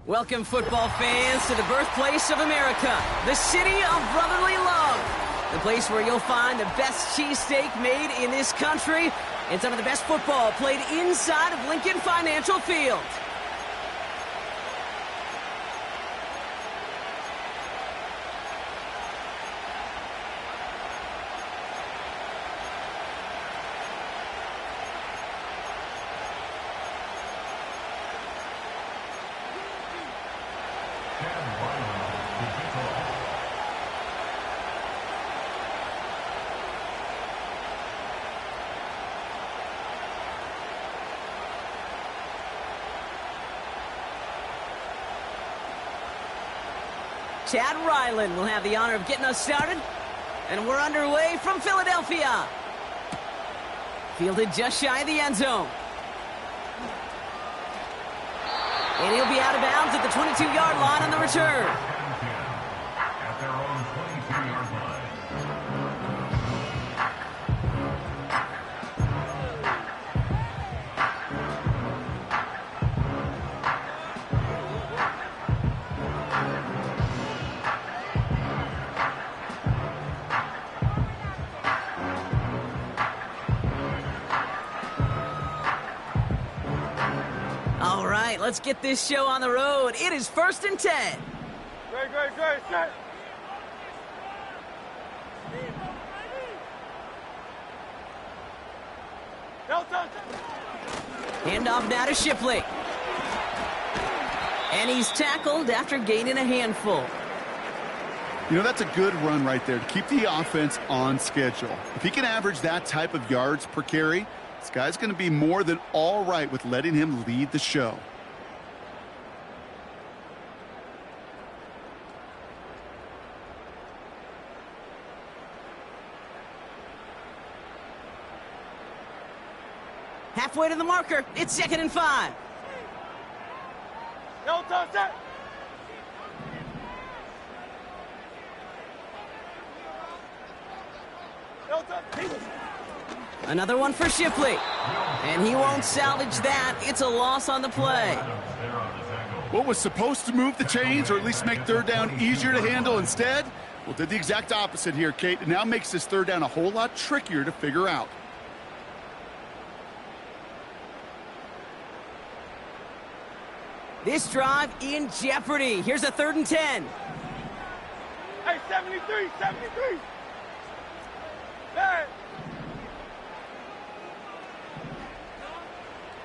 Welcome, football fans, to the birthplace of America, the city of brotherly love. The place where you'll find the best cheesesteak made in this country and some of the best football played inside of Lincoln Financial Field. Chad Ryland will have the honor of getting us started. And we're underway from Philadelphia. Fielded just shy of the end zone. And he'll be out of bounds at the 22-yard line on the return. At their own 22-yard line. All right, let's get this show on the road. It is 1st and 10. Great, set. Handoff now to Shipley. And he's tackled after gaining a handful. You know, that's a good run right there to keep the offense on schedule. If he can average that type of yards per carry, this guy's going to be more than all right with letting him lead the show. Halfway to the marker. It's 2nd and 5. No touchdown. Another one for Shipley. And he won't salvage that. It's a loss on the play. What was supposed to move the chains or at least make third down easier to handle instead? Well, did the exact opposite here, Kate. It now makes this third down a whole lot trickier to figure out. This drive in jeopardy. Here's a 3rd and 10. Hey, 73. Hey.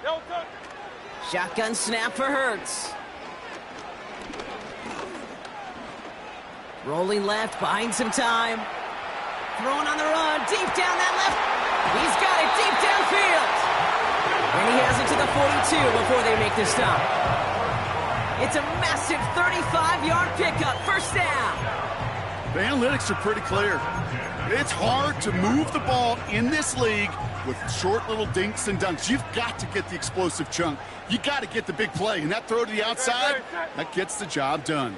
No touch. Shotgun snap for Hurts. Rolling left, buying some time. Throwing on the run, deep down that left. He's got it deep downfield. And he has it to the 42 before they make the stop. It's a massive 35-yard pickup, 1st down. The analytics are pretty clear. It's hard to move the ball in this league with short little dinks and dunks. You've got to get the explosive chunk. You got to get the big play. And that throw to the outside, that gets the job done.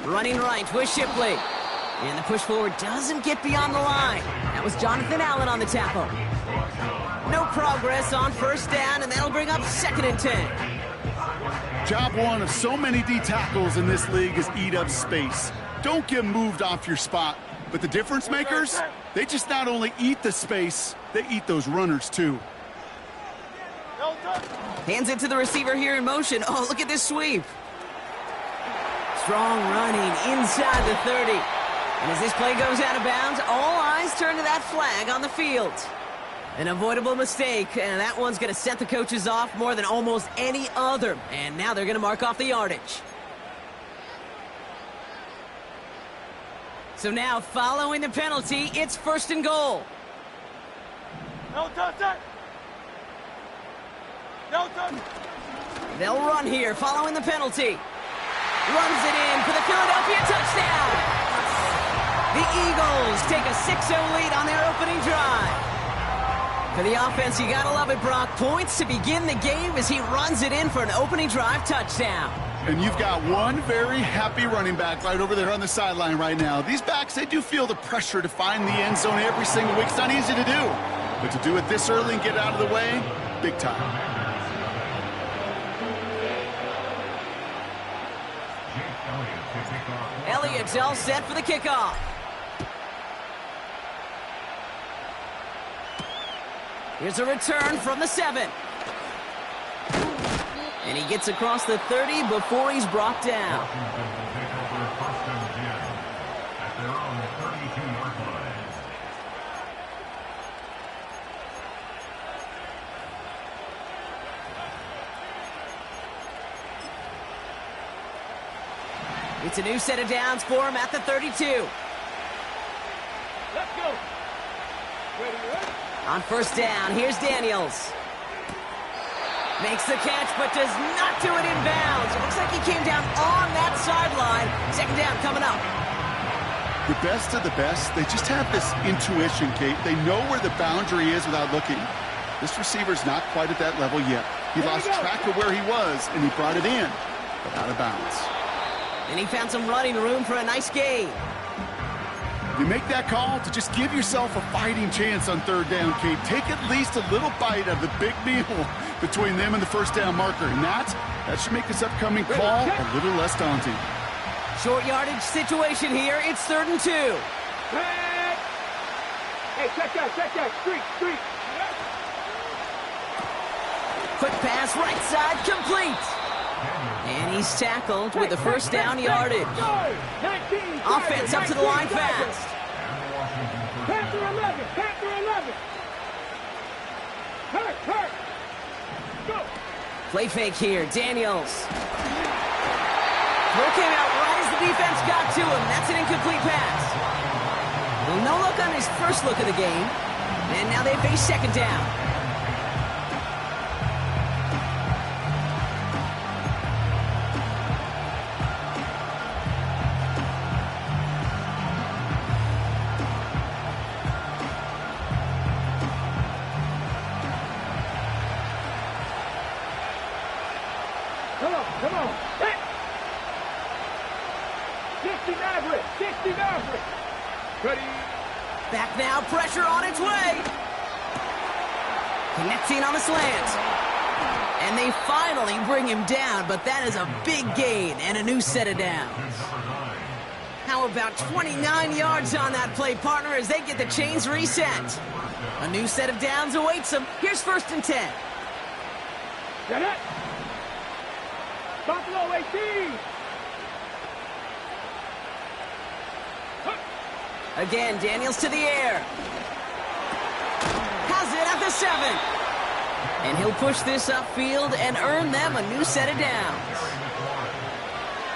Running right with Shipley. And the push forward doesn't get beyond the line. That was Jonathan Allen on the tackle. No progress on 1st down, and that'll bring up 2nd and 10. Job one of so many D tackles in this league is eat up space. Don't get moved off your spot. But the difference makers, they just not only eat the space, they eat those runners too. Hands it to the receiver here in motion. Oh, look at this sweep. Strong running inside the 30. And as this play goes out of bounds, all eyes turn to that flag on the field. An avoidable mistake, and that one's going to set the coaches off more than almost any other. And now they're going to mark off the yardage. So now, following the penalty, it's 1st and goal. No touchdown. No touchdown. They'll run here following the penalty. Runs it in for the Philadelphia touchdown. The Eagles take a 6-0 lead on their opening drive. For the offense, you gotta love it, Brock. Points to begin the game as he runs it in for an opening drive touchdown. And you've got one very happy running back right over there on the sideline right now. These backs, they do feel the pressure to find the end zone every single week. It's not easy to do. But to do it this early and get out of the way, big time. Elliott's all set for the kickoff. Here's a return from the 7. And he gets across the 30 before he's brought down. It's a new set of downs for him at the 32. Let's go. Ready, ready? On first down, here's Daniels. Makes the catch, but does not do it in bounds. It looks like he came down on that sideline. Second down coming up. The best of the best, they just have this intuition, Kate. They know where the boundary is without looking. This receiver's not quite at that level yet. He lost track of where he was, and he brought it in, but out of bounds. And he found some running room for a nice gain. You make that call to just give yourself a fighting chance on third down, Kate. Take at least a little bite of the big meal between them and the first down marker. And that should make this upcoming call a little less daunting. Short yardage situation here. It's 3rd and 2. Hey, check that. Street. Quick pass, right side, complete. And he's tackled with the first down yardage. Offense up to the line fast. Panther 11. Hurt. Go. Play fake here, Daniels. Throw came out right as the defense got to him. That's an incomplete pass. Well, no look on his first look of the game. And now they face second down. Come on. Hey. 60 Maverick. Ready. Back now, pressure on its way. Connecting on the slant. And they finally bring him down, but that is a big gain and a new set of downs. How about 29 yards on that play, partner, as they get the chains reset. A new set of downs awaits them. Here's 1st and 10. Get it. Buffalo 18. Again, Daniels to the air. Has it at the 7. And he'll push this upfield and earn them a new set of downs.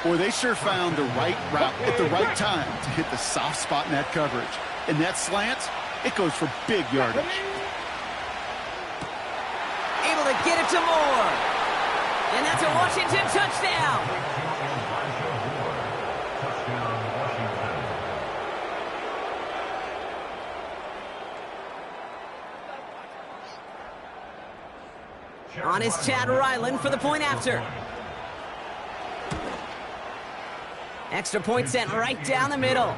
Boy, they sure found the right route at the right time to hit the soft spot in that coverage. And that slant, it goes for big yardage. Able to get it to Moore. And that's a Washington touchdown. On is Chad Ryland for the point after. Extra point sent right down the middle.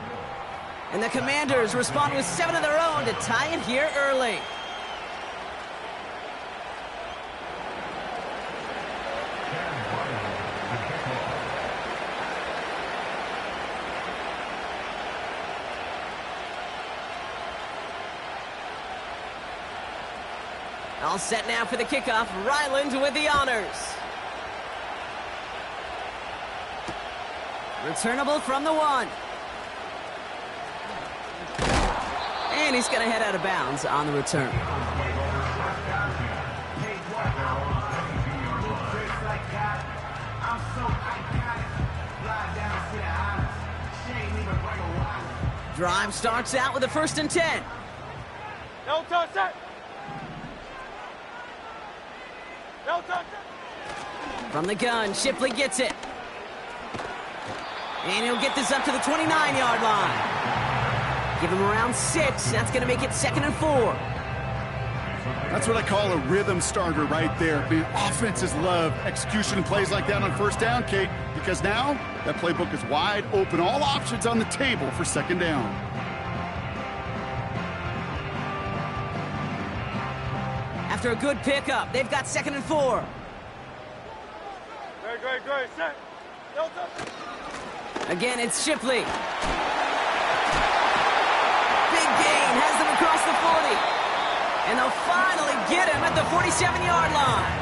And the Commanders respond with 7 of their own to tie it here early. All set now for the kickoff. Ryland with the honors. Returnable from the 1. And he's going to head out of bounds on the return. Drive starts out with a 1st and 10. No touch that. From the gun, Shipley gets it. And he'll get this up to the 29-yard line. Give him around 6. That's going to make it 2nd and 4. That's what I call a rhythm starter right there. Man, offenses love execution and plays like that on first down, Kate, because now that playbook is wide open. All options on the table for second down. After a good pickup, they've got 2nd and 4. Great. Set. Again, it's Shipley. Big gain, has them across the 40. And they'll finally get him at the 47-yard line.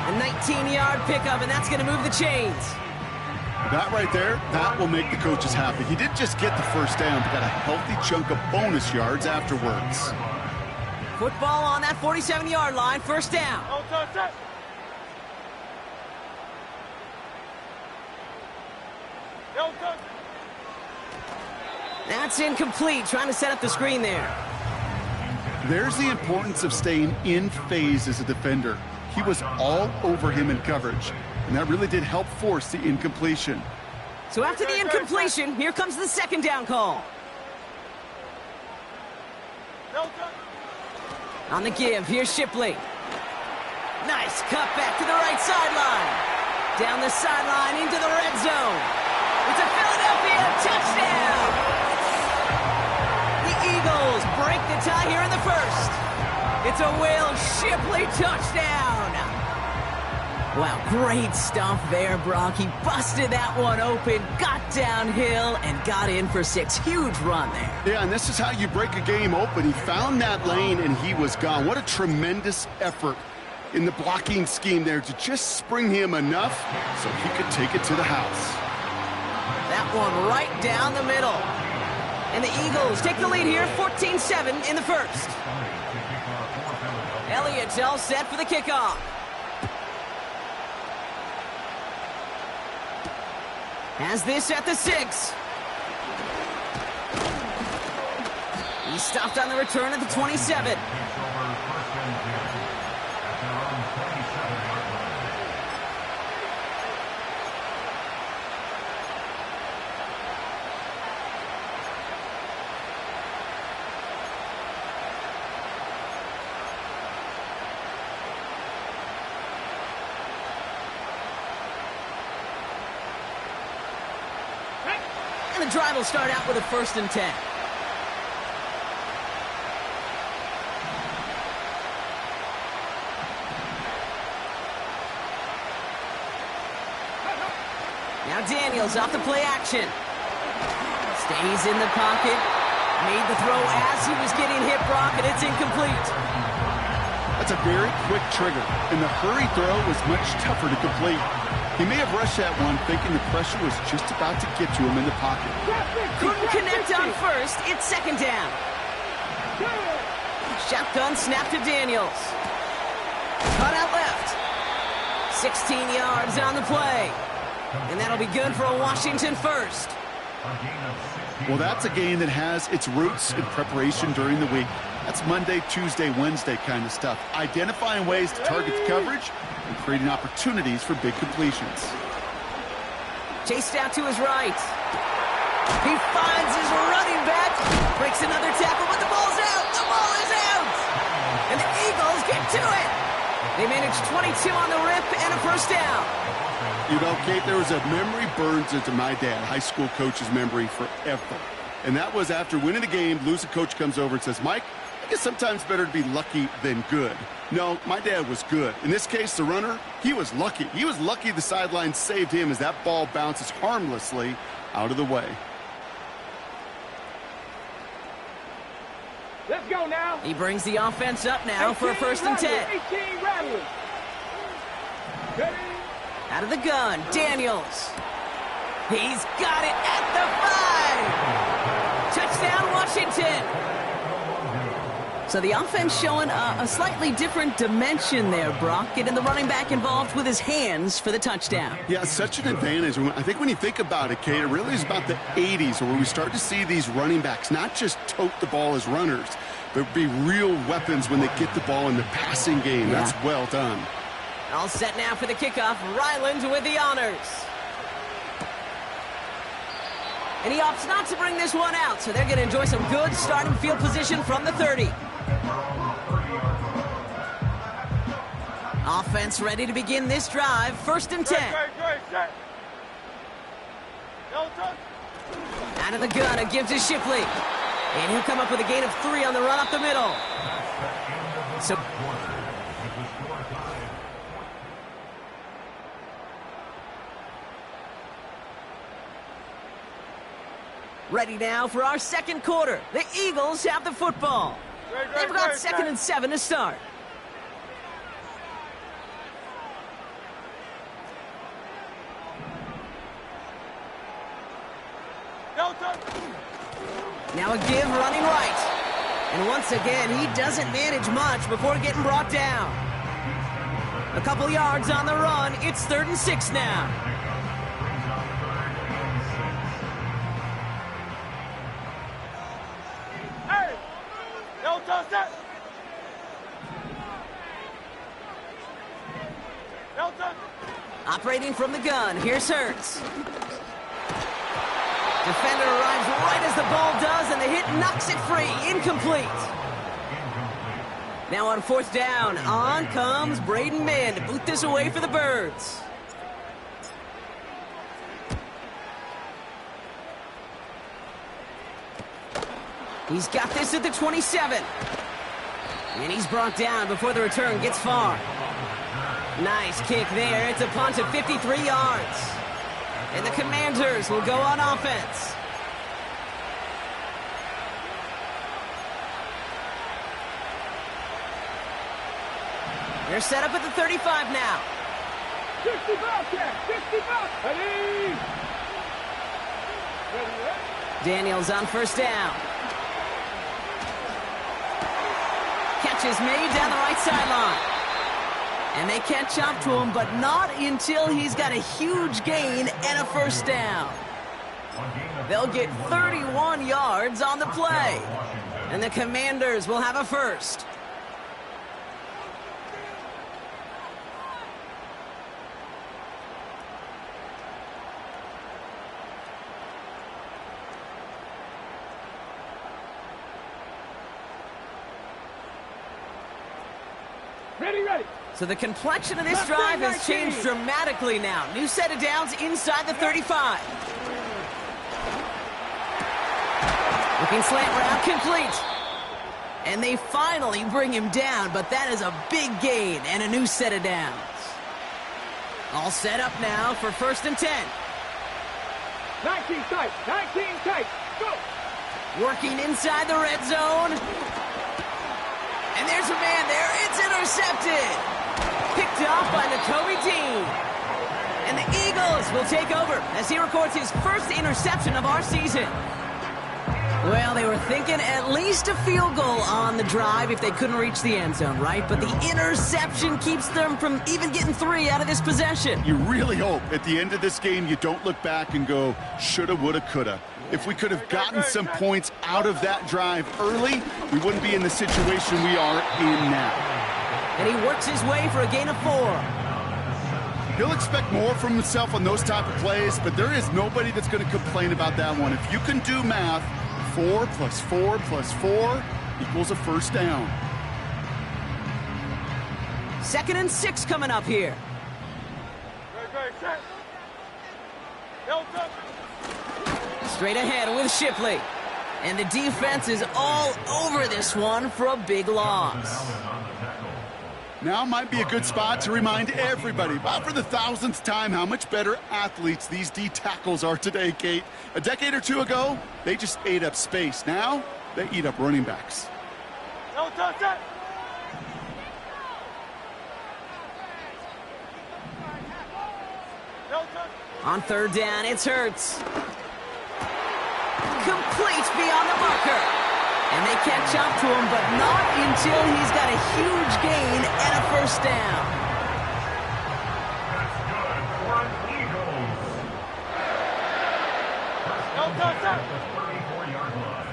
A 19-yard pickup, and that's going to move the chains. That right there, that will make the coaches happy. He didn't just get the first down, but got a healthy chunk of bonus yards afterwards. Football on that 47-yard line, first down. Set. That's incomplete, trying to set up the screen there. There's the importance of staying in phase as a defender. He was all over him in coverage, and that really did help force the incompletion. So after the incompletion, here comes the second down call. On the give, here's Shipley. Nice cut back to the right sideline. Down the sideline into the red zone. It's a Philadelphia touchdown. The Eagles break the tie here in the first. It's a Will Shipley touchdown. Wow, great stuff there, Brock. He busted that one open, got downhill, and got in for 6. Huge run there. Yeah, and this is how you break a game open. He found that lane, and he was gone. What a tremendous effort in the blocking scheme there to just spring him enough so he could take it to the house. That one right down the middle. And the Eagles take the lead here, 14-7 in the first. Elliott's all set for the kickoff. Has this at the 6. He stopped on the return at the 27. And the drive will start out with a 1st and 10. Now Daniels off the play action. Stays in the pocket. Made the throw as he was getting hit, Brock, and it's incomplete. That's a very quick trigger, and the hurry throw was much tougher to complete. He may have rushed that one thinking the pressure was just about to get to him in the pocket. Couldn't connect on first. It's 2nd down. Shotgun snap to Daniels. Cut out left. 16 yards on the play. And that'll be good for a Washington first. Well, that's a game that has its roots in preparation during the week. That's Monday, Tuesday, Wednesday kind of stuff. Identifying ways to target the coverage and creating opportunities for big completions. Chased out to his right. He finds his running back. Breaks another tackle, but the ball's out. The ball is out. And the Eagles get to it. They managed 22 on the rip and a first down. You know, Kate, there was a memory burns into my dad, high school coach's memory forever. And that was after winning the game, losing coach comes over and says, Mike, I guess sometimes better to be lucky than good. No, my dad was good. In this case, the runner, he was lucky. He was lucky the sideline saved him as that ball bounces harmlessly out of the way. Let's go now. He brings the offense up now for a 1st and 10. 18 rattlers. Ready? Out of the gun, Daniels. He's got it at the 5. Touchdown, Washington. So the offense showing a slightly different dimension there, Brock. Getting the running back involved with his hands for the touchdown. Yeah, such an advantage. I think when you think about it, Kate, it really is about the 80s where we start to see these running backs not just tote the ball as runners, but be real weapons when they get the ball in the passing game. Yeah. That's well done. All set now for the kickoff. Ryland with the honors. And he opts not to bring this one out, so they're going to enjoy some good starting field position from the 30. Offense ready to begin this drive. 1st and 10. Great, set. Delta. Out of the gun, it gives to Shipley. And he'll come up with a gain of 3 on the run up the middle. So ready now for our 2nd quarter. The Eagles have the football. They've got 2nd and 7 to start. Delta. Now a give running right. And once again, he doesn't manage much before getting brought down. A couple yards on the run. It's 3rd and 6 now. Hey. Delta set. Delta. Operating from the gun. Here's Hurts. Defender arrives right as the ball does, and the hit knocks it free. Incomplete. Now on 4th down, on comes Braden Mann to boot this away for the Birds. He's got this at the 27. And he's brought down before the return gets far. Nice kick there. It's a punt of 53 yards. And the Commanders will go on offense. They're set up at the 35 now. 60 Bobcat, 60 Bobcat. Ready. Daniels on 1st down. Catch is made down the right sideline. And they catch up to him, but not until he's got a huge gain and a 1st down. They'll get 31 yards on the play. And the Commanders will have a 1st. Ready. So the complexion of this drive has changed dramatically now. New set of downs inside the 35. Looking slant route complete. And they finally bring him down, but that is a big gain and a new set of downs. All set up now for 1st and 10. 19 tight, go! Working inside the red zone. And there's a man there. It's intercepted. Picked off by Nakobe Dean. And the Eagles will take over as he records his 1st interception of our season. Well, they were thinking at least a field goal on the drive if they couldn't reach the end zone, right? But the interception keeps them from even getting 3 out of this possession. You really hope at the end of this game you don't look back and go, shoulda, woulda, coulda. If we could have gotten some points out of that drive early, we wouldn't be in the situation we are in now. And he works his way for a gain of 4. He'll expect more from himself on those type of plays, but there is nobody that's going to complain about that one. If you can do math, 4 plus 4 plus 4 equals a 1st down. 2nd and 6 coming up here. Great, set. Delta. Straight ahead with Shipley. And the defense is all over this one for a big loss. Now might be a good spot to remind everybody, about for the 1000th time, how much better athletes these D tackles are today, Kate. A decade or 2 ago, they just ate up space. Now, they eat up running backs. Delta, set. Delta. On 3rd down, it's Hurts. Complete beyond the marker. And they catch up to him, but not until he's got a huge gain and a 1st down. That's good for Eagles. Delta, set. The 34-yard line.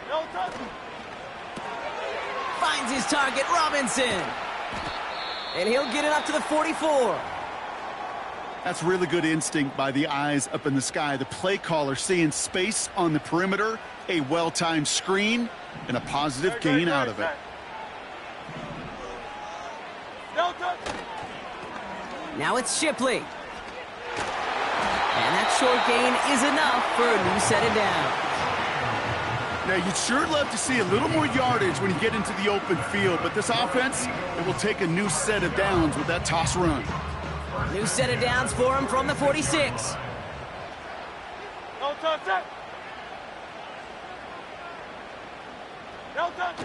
Delta. Finds his target, Robinson. And he'll get it up to the 44. That's really good instinct by the eyes up in the sky. The play caller seeing space on the perimeter, a well-timed screen, and a positive gain out of it. No touch. Now it's Shipley. And that short gain is enough for a new set of downs. Now, you'd sure love to see a little more yardage when you get into the open field, but this offense, it will take a new set of downs with that toss run. New set of downs for him from the 46. No touch it. No touch.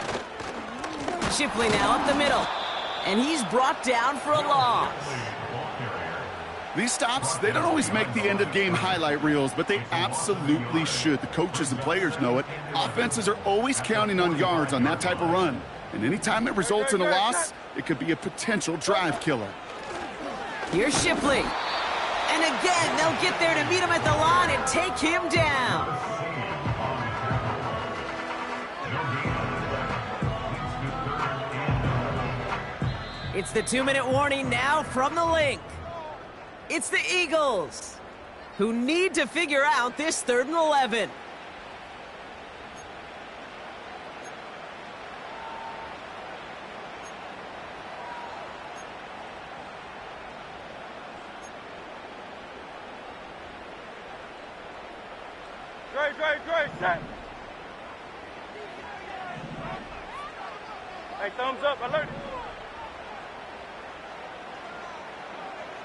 Shipley now up the middle. And he's brought down for a loss. These stops, they don't always make the end-of-game highlight reels, but they absolutely should. The coaches and players know it. Offenses are always counting on yards on that type of run. And anytime it results in a loss, it could be a potential drive killer. Here's Shipley. And again, they'll get there to meet him at the line and take him down. It's the 2-minute warning now from the link. It's the Eagles, who need to figure out this 3rd and 11. Great, set. Hey, thumbs up, alert.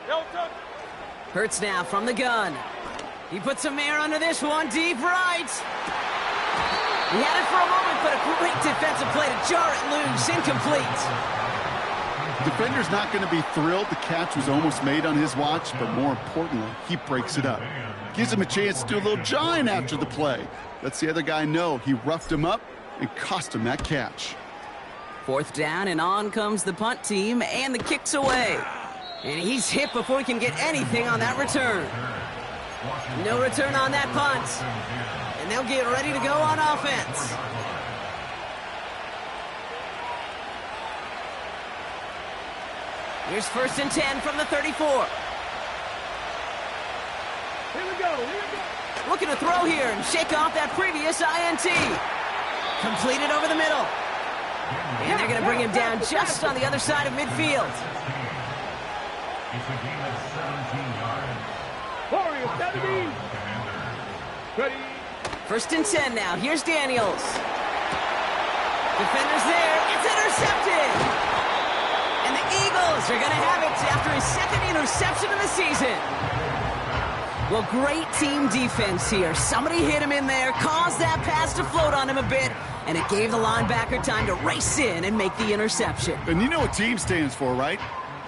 No touch. Hurts now from the gun. He puts some air under this one, deep right. He had it for a moment, but a great defensive play to jar it loose, incomplete. The defender's not going to be thrilled the catch was almost made on his watch, but more importantly, he breaks it up. Gives him a chance to do a little jawing after the play. Lets the other guy know he roughed him up and cost him that catch. 4th down, and on comes the punt team, and the kick's away. And he's hit before he can get anything on that return. No return on that punt. And they'll get ready to go on offense. Here's 1st and 10 from the 34. Here we go. Looking to throw here and shake off that previous INT. Completed over the middle. And they're going to bring him down just on the other side of midfield. It's a gain of 17 yards. Warriors, 70. Ready. 1st and 10 now. Here's Daniels. Defender's there. It's intercepted. And the Eagles are going to have it after his 2nd interception of the season. Well, great team defense here. Somebody hit him in there, caused that pass to float on him a bit, and it gave the linebacker time to race in and make the interception. And you know what team stands for, right?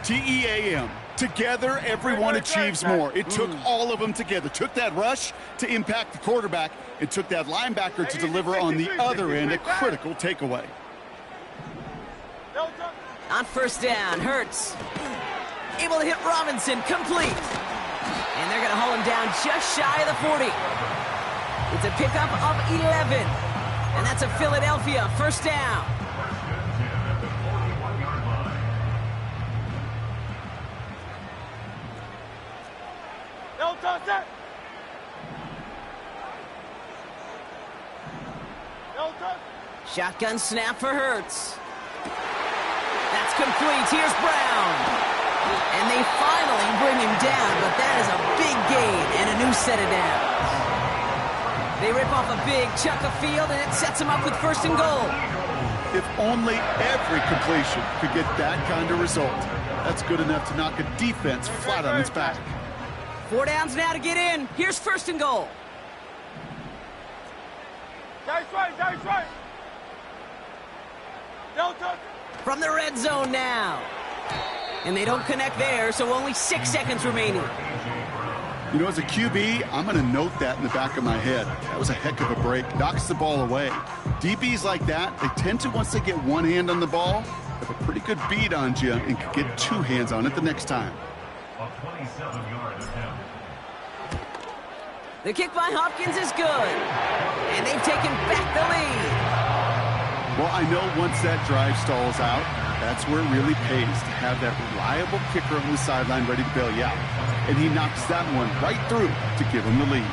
TEAM. Together, everyone achieves more. It took all of them together. Took that rush to impact the quarterback. It took that linebacker to deliver on the other end a critical takeaway. On 1st down, Hurts. Able to hit Robinson, complete. And they're going to hold him down just shy of the 40. It's a pickup of 11. And that's a Philadelphia 1st down. No touch it. No touch. Shotgun snap for Hurts. That's complete. Here's Brown. And they finally bring him down, but that is a big gain and a new set of downs. They rip off a big chunk of field, and it sets them up with 1st and goal. If only every completion could get that kind of result. That's good enough to knock a defense flat on its back. 4 downs now to get in. Here's 1st and goal. Nice right. No touch. From the red zone now. And they don't connect there, so only 6 seconds remaining. You know, as a QB, I'm going to note that in the back of my head. That was a heck of a break. Knocks the ball away. DBs like that, they tend to, once they get one hand on the ball, have a pretty good beat on you and can get 2 hands on it the next time. A 27-yard attempt. The kick by Hopkins is good. And they've taken back the lead. Well, I know once that drive stalls out, that's where it really pays to have that reliable kicker on the sideline ready to bail you out. And he knocks that one right through to give him the lead.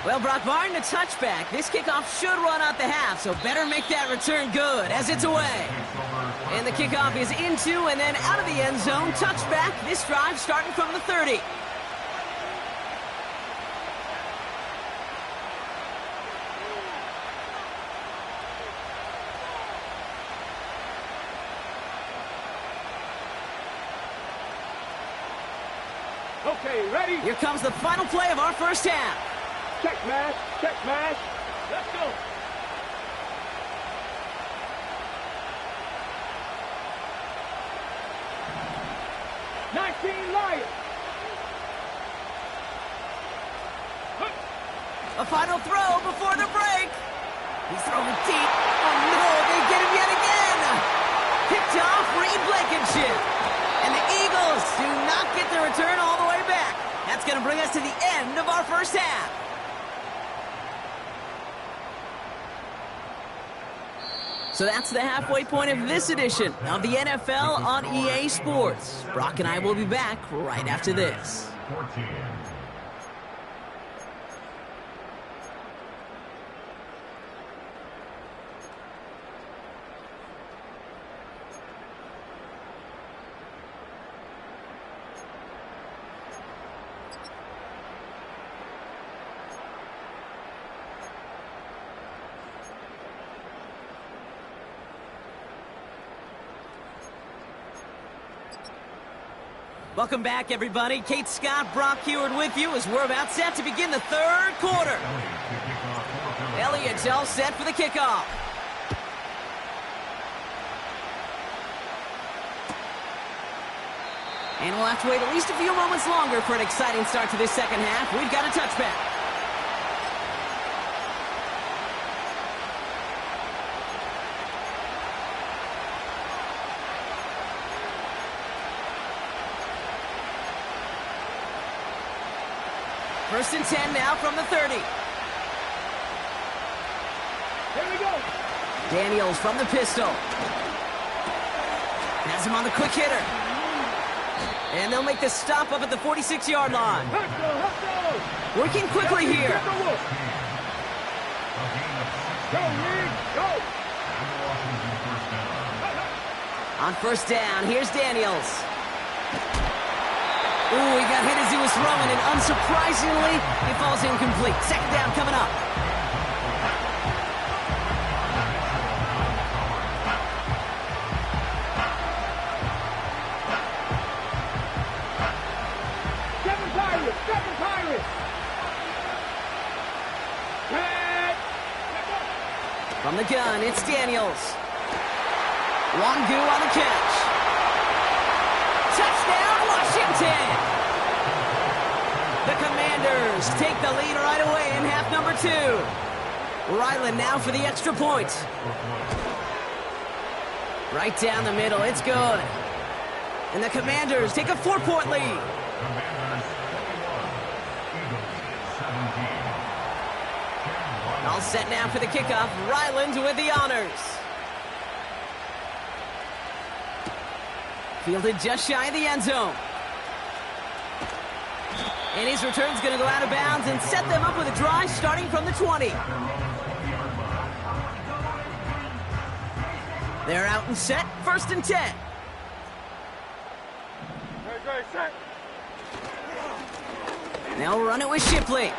Well, Brock, barring the touchback, this kickoff should run out the half, so better make that return good as it's away. And the kickoff is into and then out of the end zone. Touchback, this drive starting from the 30. Okay, ready? Here comes the final play of our first half. Check mash, check mash. Let's go. Lions. A final throw before the break. He's throwing deep. Oh no, they get him yet again. Picked off Reed Blankenship. And the Eagles do not get the return all the way back. That's going to bring us to the end of our first half. So that's the halfway point of this edition of the NFL on EA Sports. Brock and I will be back right after this. 14. Welcome back, everybody. Kate Scott, Brock Heward with you as we're about set to begin the third quarter. Elliott's all set for the kickoff. And we'll have to wait at least a few moments longer for an exciting start to this second half. We've got a touchback. First and 10 now from the 30. Here we go. Daniels from the pistol. Has him on the quick hitter. And they'll make the stop up at the 46-yard line. Let's go. Working quickly here. Go, Reed, go. On first down, here's Daniels. Ooh, he got hit as he was throwing, and unsurprisingly, he falls incomplete. Second down coming up. Seven Pirates, seven Pirates. From the gun, it's Daniels. Wangu on the catch. Touchdown, Washington! The Commanders take the lead right away in half number 2. Ryland now for the extra point. Right down the middle, it's good. And the Commanders take a 4-point lead. Commanders 21, Eagles 17. All set now for the kickoff. Ryland with the honors. Fielded just shy of the end zone. And his return's going to go out of bounds and set them up with a drive starting from the 20. They're out and set. First and 10. Set. They'll run it with Shipley.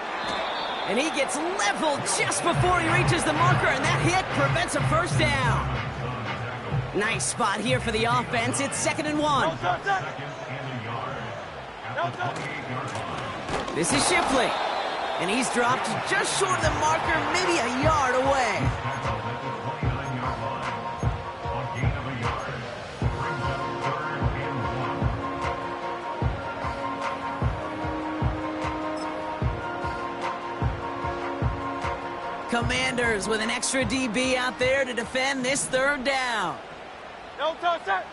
And he gets leveled just before he reaches the marker, and that hit prevents a first down. Nice spot here for the offense. It's 2nd and 1. This is Shipley. And he's dropped just short of the marker, maybe a yard away. Commanders with an extra DB out there to defend this third down. No touch set.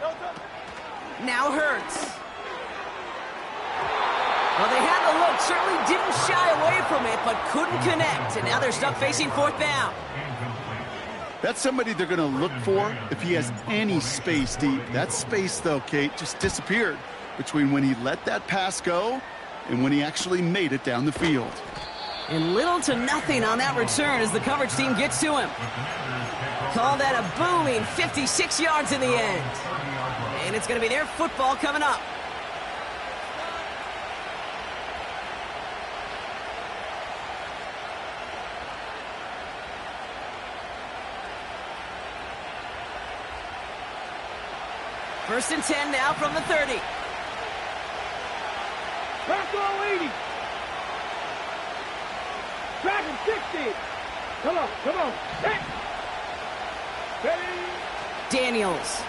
No touch. Now Hurts. Well, they had the look, certainly didn't shy away from it, but couldn't connect. And now they're stuck facing 4th down. That's somebody they're going to look for if he has any space deep. That space, though, Kate, just disappeared between when he let that pass go and when he actually made it down the field. And little to nothing on that return as the coverage team gets to him. Call that a booming 56 yards in the end. And it's going to be their football coming up. First and 10 now from the 30. Back row 80. Dragon 60. Come on, come on. Hey. Ready. Daniels.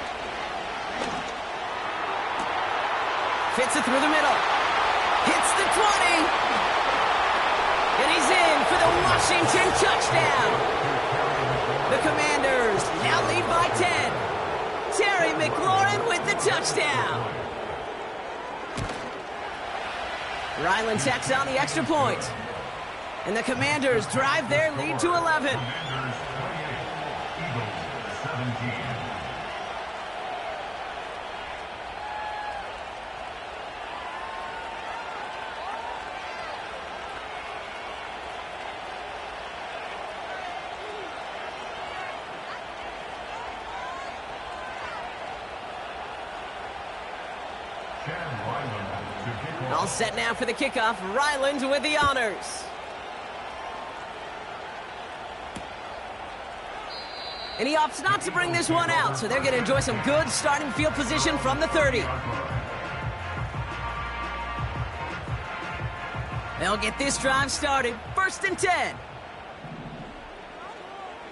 Fits it through the middle. Hits the 20. And he's in for the Washington touchdown. The Commanders now lead by 10. Terry McLaurin with the touchdown. Ryland tacks on the extra point. And the Commanders drive their lead to 11. Commanders 28, Eagles 17. All set now for the kickoff. Ryland with the honors. And he opts not to bring this one out, so they're going to enjoy some good starting field position from the 30. They'll get this drive started. First and 10.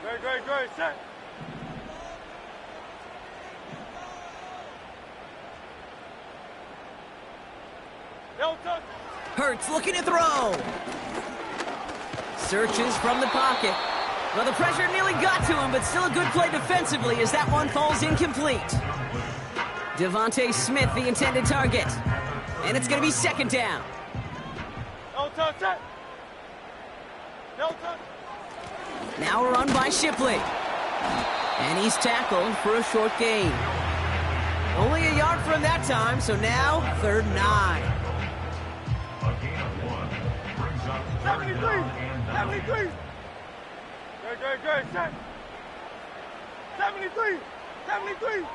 Great, set. No touch. Hurts looking to throw. Searches from the pocket. Well, the pressure nearly got to him, but still a good play defensively as that one falls incomplete. Devontae Smith, the intended target. And it's going to be second down. No touch, set. No touch. Now a run by Shipley. And he's tackled for a short gain. Only a yard from that time, so now 3rd and 9. A gain of 1 brings up 73. 73. Great, set. 73. 73.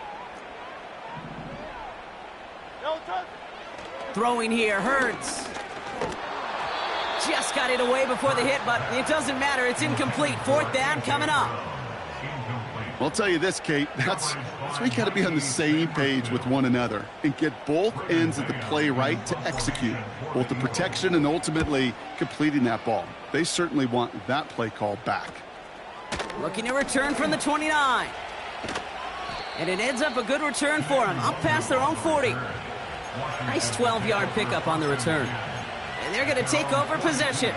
No touch. Throwing here, Hurts. Just got it away before the hit, but it doesn't matter. It's incomplete. 4th down coming up. Well, I'll tell you this, Kate, that's we got to be on the same page with one another and get both ends of the play right to execute both the protection and ultimately completing that ball. They certainly want that play call back. Looking to return from the 29. And it ends up a good return for them, up past their own 40. Nice 12-yard pickup on the return. And they're going to take over possession.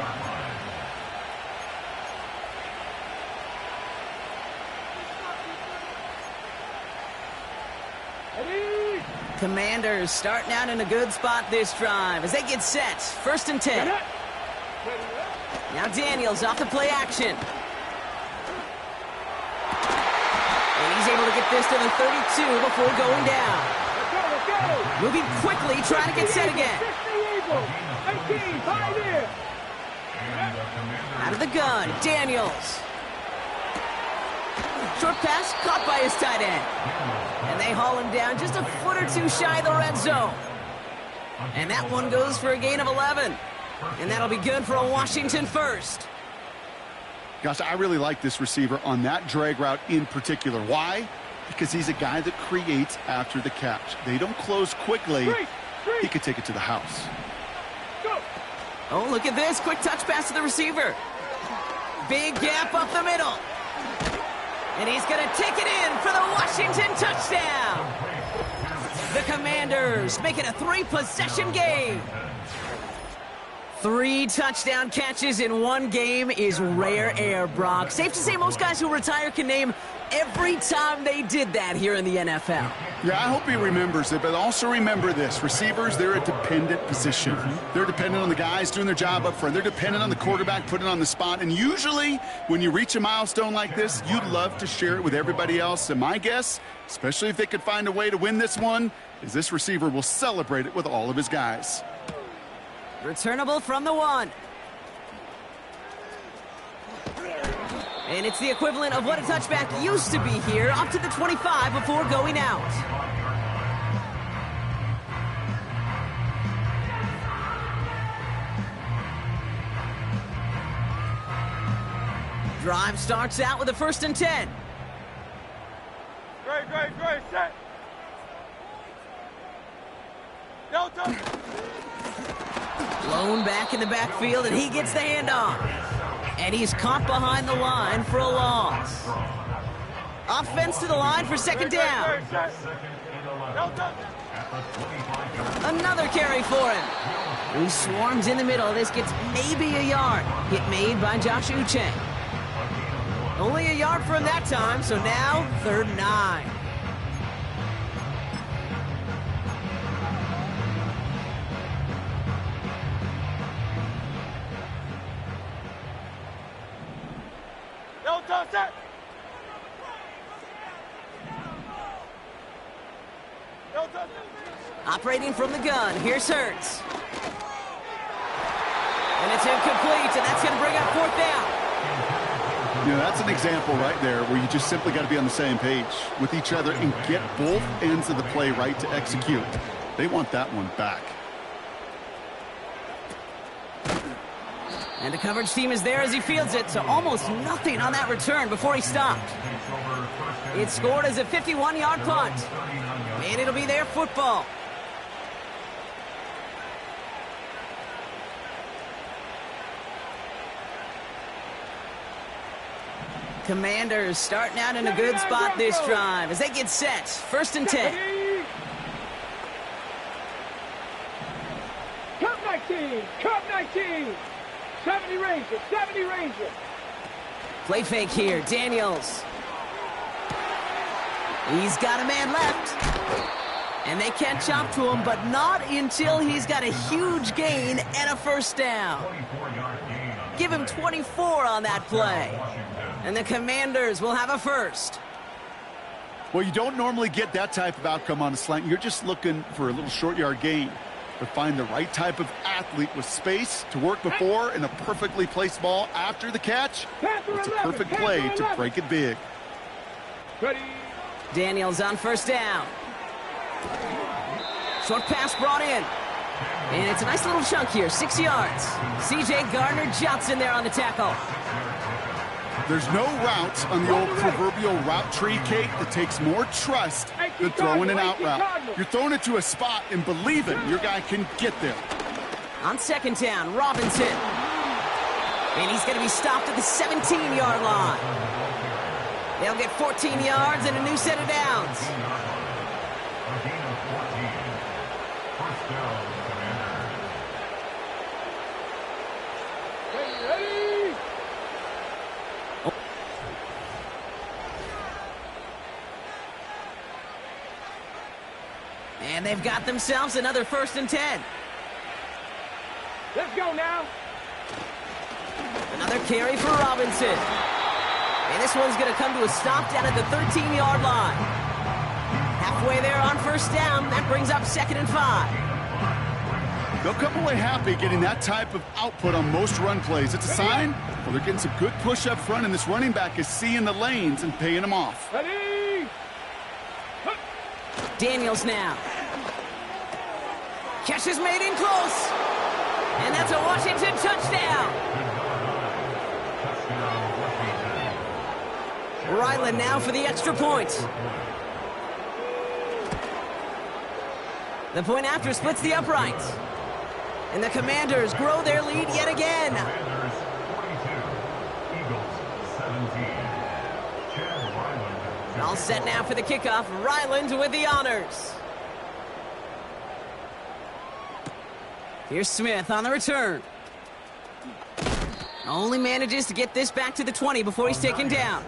Commanders starting out in a good spot this drive as they get set. 1st and 10. Now Daniels off the play action. And he's able to get this to the 32 before going down. Let's go. Moving quickly, trying to get set again. 18, pioneer. Out of the gun, Daniels. Short pass caught by his tight end. And they haul him down just a foot or two shy of the red zone. And that one goes for a gain of 11. And that'll be good for a Washington first. Gosh, I really like this receiver on that drag route in particular. Why? Because he's a guy that creates after the catch. They don't close quickly. He could take it to the house. Oh, look at this. Quick touch pass to the receiver. Big gap up the middle. And he's going to take it in for the Washington touchdown. The Commanders make it a 3-possession game. 3 touchdown catches in one game is rare air, Brock. Safe to say most guys who retire can name every time they did that here in the NFL. Yeah, I hope he remembers it, but also remember this. Receivers, they're a dependent position. They're dependent on the guys doing their job up front. They're dependent on the quarterback putting it on the spot. And usually, when you reach a milestone like this, you'd love to share it with everybody else. And my guess, especially if they could find a way to win this one, is this receiver will celebrate it with all of his guys. Returnable from the 1. And it's the equivalent of what a touchback used to be here, up to the 25 before going out. Drive starts out with a 1st and 10. Great, set. Delta. Blown back in the backfield, and he gets the handoff. And he's caught behind the line for a loss. Offense to the line for 2nd down. Delta. Another carry for him. He swarms in the middle. This gets maybe a yard. Hit made by Josh Uche. Only a yard for him that time, so now 3rd and 9. Delta, set. Delta. Operating from the gun, here's Hurts. And it's incomplete, and that's going to bring up 4th down. You know, that's an example right there where you just simply got to be on the same page with each other and get both ends of the play right to execute. They want that one back. And the coverage team is there as he fields it, so almost nothing on that return before he stopped. It's scored as a 51-yard punt. And it'll be their football. Commanders starting out in a good spot this drive as they get set. 1st and 10. Cut 19. Cut 19. 70 Ranger. Play fake here, Daniels. He's got a man left. And they catch up to him, but not until he's got a huge gain and a 1st down. Give him 24 on that play. And the Commanders will have a 1st. Well, you don't normally get that type of outcome on a slant. You're just looking for a little short yard gain. But find the right type of athlete with space to work before and a perfectly placed ball after the catch. It's a perfect play to break it big. Ready. Daniels on 1st down. Short pass brought in. And it's a nice little chunk here, 6 yards. C.J. Gardner-Johnson there on the tackle. There's no route on the old proverbial route tree, Kate, that takes more trust than throwing an out route. You're throwing it to a spot and believing your guy can get there. On 2nd down, Robinson. And he's going to be stopped at the 17-yard line. They'll get 14 yards and a new set of downs. And they've got themselves another 1st and 10. Let's go now. Another carry for Robinson. And this one's going to come to a stop down at the 13-yard line. Halfway there on 1st down. That brings up 2nd and 5. They'll come away happy getting that type of output on most run plays. It's a sign, well, they're getting some good push up front, and this running back is seeing the lanes and paying them off. Ready. Daniels now. Catch is made in close. And that's a Washington touchdown. Ryland now for the extra point. The point after splits the uprights. And the Commanders grow their lead yet again. All set now for the kickoff. Ryland with the honors. Here's Smith on the return. Only manages to get this back to the 20 before he's taken down.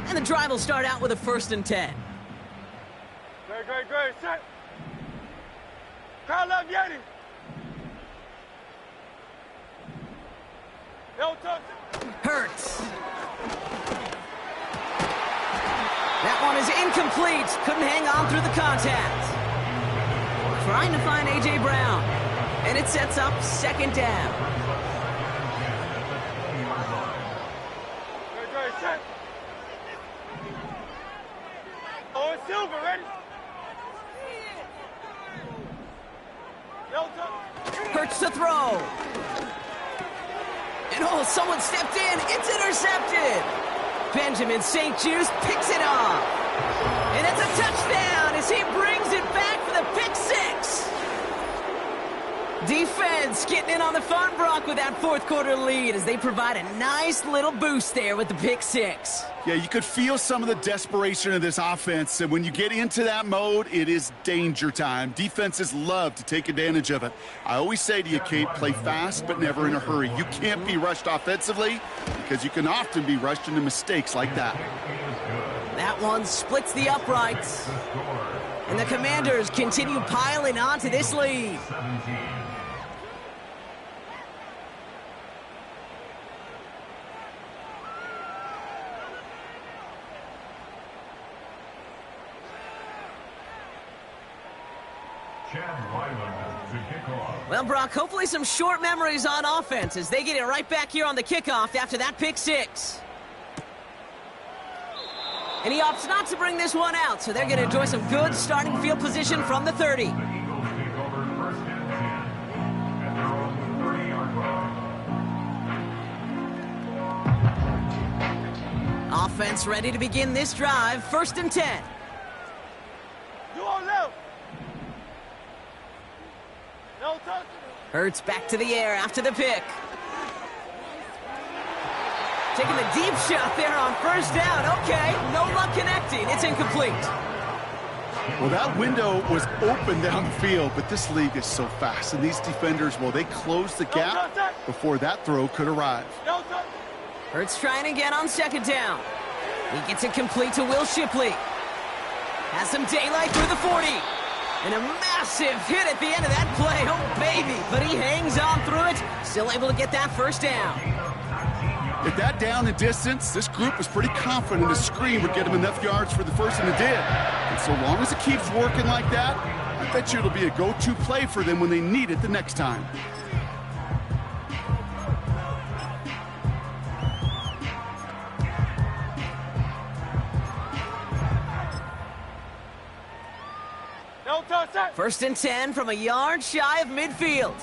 And the drive will start out with a 1st and 10. Great, set. Crowd love Yeti. No touch. Hurts. That one is incomplete. Couldn't hang on through the contact. Trying to find A.J. Brown. And it sets up 2nd down. Great, set. Oh, it's Silver, ready? No touch. Hurts to throw. And oh, someone stepped in. It's intercepted. Benjamin St. Juice picks it off. And it's a touchdown as he brings it back for the pick 6. Defense getting in on the fun, Brock, with that 4th quarter lead as they provide a nice little boost there with the pick 6. Yeah, you could feel some of the desperation of this offense, and when you get into that mode, it is danger time. Defenses love to take advantage of it. I always say to you, Kate, play fast but never in a hurry. You can't be rushed offensively because you can often be rushed into mistakes like that. That one splits the uprights. And the Commanders continue piling on to this lead. Well, Brock, hopefully some short memories on offense as they get it right back here on the kickoff after that pick 6. And he opts not to bring this one out, so they're going to enjoy some good starting field position from the 30. Offense ready to begin this drive. 1st and 10. You on left. No touch. Hurts back to the air after the pick. Taking the deep shot there on 1st down. Okay, no luck connecting. It's incomplete. Well, that window was open down the field, but this league is so fast. And these defenders, well, they closed the gap before that throw could arrive. No touch. Hurts trying again on 2nd down. He gets it complete to Will Shipley. Has some daylight through the 40. And a massive hit at the end of that play. Oh, baby. But he hangs on through it. Still able to get that 1st down. At that down and distance, this group was pretty confident the screen would get him enough yards for the 1st, and it did. And so long as it keeps working like that, I bet you it'll be a go-to play for them when they need it the next time. No touch. 1st and 10 from a yard shy of midfield.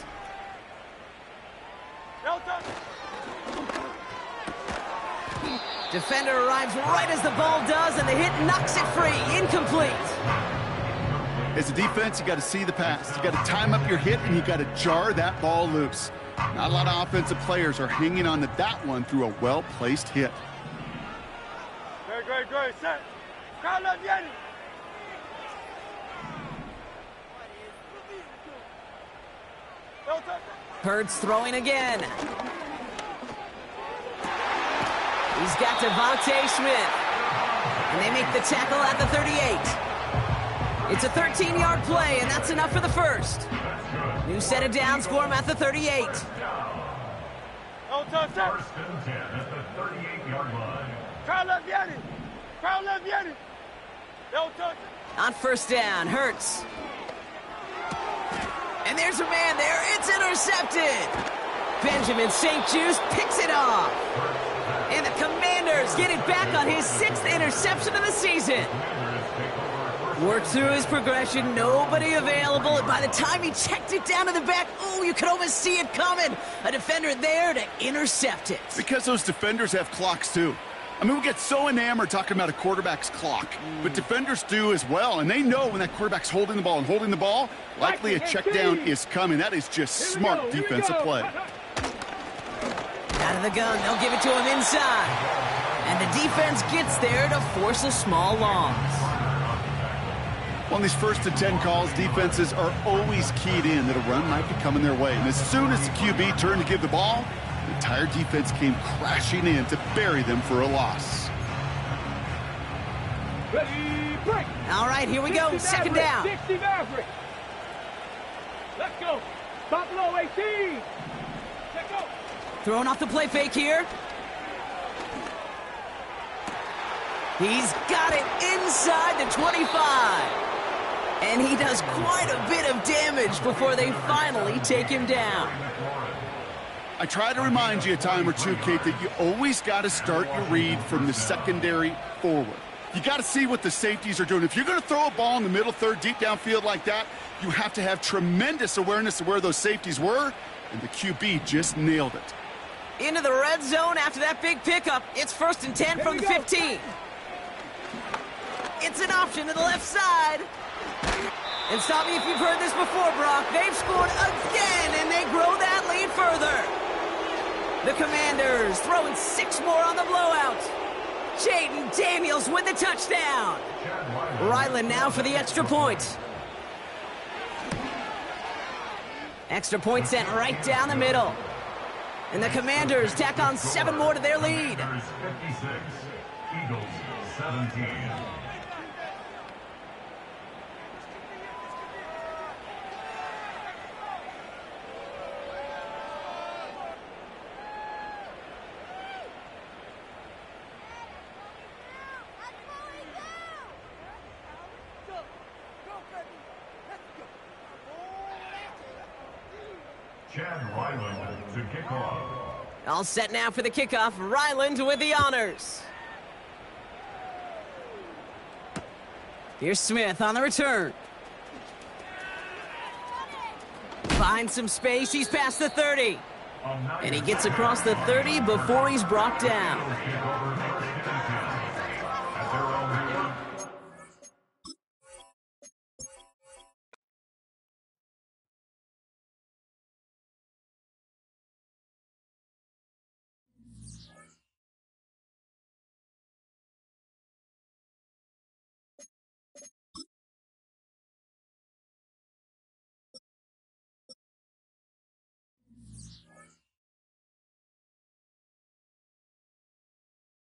No touch. Defender arrives right as the ball does, and the hit knocks it free. Incomplete. As a defense, you got to see the pass. You got to time up your hit, and you got to jar that ball loose. Not a lot of offensive players are hanging on to that one through a well-placed hit. Great, set. Crowd love Yeti. No touch. Hurts throwing again. He's got Devontae Smith. And they make the tackle at the 38. It's a 13-yard play, and that's enough for the 1st. New set of downs for him at the 38. No touch. 1st and 10 at the 38-yard line. Crowd love Yeti. Crowd love Yeti. No touch. On 1st down, Hurts. And there's a man there. It's intercepted. Benjamin St. Juice picks it off. And the Commanders get it back on his 6th interception of the season. Worked through his progression, nobody available, and by the time he checked it down to the back, oh, you could almost see it coming. A defender there to intercept it. Because those defenders have clocks, too. I mean, we get so enamored talking about a quarterback's clock, but defenders do as well, and they know when that quarterback's holding the ball, likely a check down is coming. That is just smart defensive play. Out of the gun, they'll give it to him inside. And the defense gets there to force a small loss. On these 1st and 10 calls, defenses are always keyed in that a run might be coming their way. And as soon as the QB turned to give the ball, the entire defense came crashing in to bury them for a loss. Ready, break. All right, here we go. 2nd down. 60 Maverick. Let's go. Top low, 18. Let's go. Throwing off the play fake here. He's got it inside the 25. And he does quite a bit of damage before they finally take him down. I try to remind you a time or two, Kate, that you always got to start your read from the secondary forward. You got to see what the safeties are doing. If you're going to throw a ball in the middle third, deep downfield like that, you have to have tremendous awareness of where those safeties were, and the QB just nailed it. Into the red zone after that big pickup. It's 1st and 10 from the 15. It's an option to the left side. And stop me if you've heard this before, Brock. They've scored again, and they grow that lead further. The Commanders throwing 6 more on the blowout. Jaden Daniels with the touchdown. Ryland now for the extra point. Extra point sent right down the middle. And the Commanders tack on 7 more to their lead. 56, Eagles 17. Chad Ryland to kick off. All set now for the kickoff. Ryland with the honors. Here's Smith on the return. Finds some space. He's past the 30. And he gets across the 30 before he's brought down.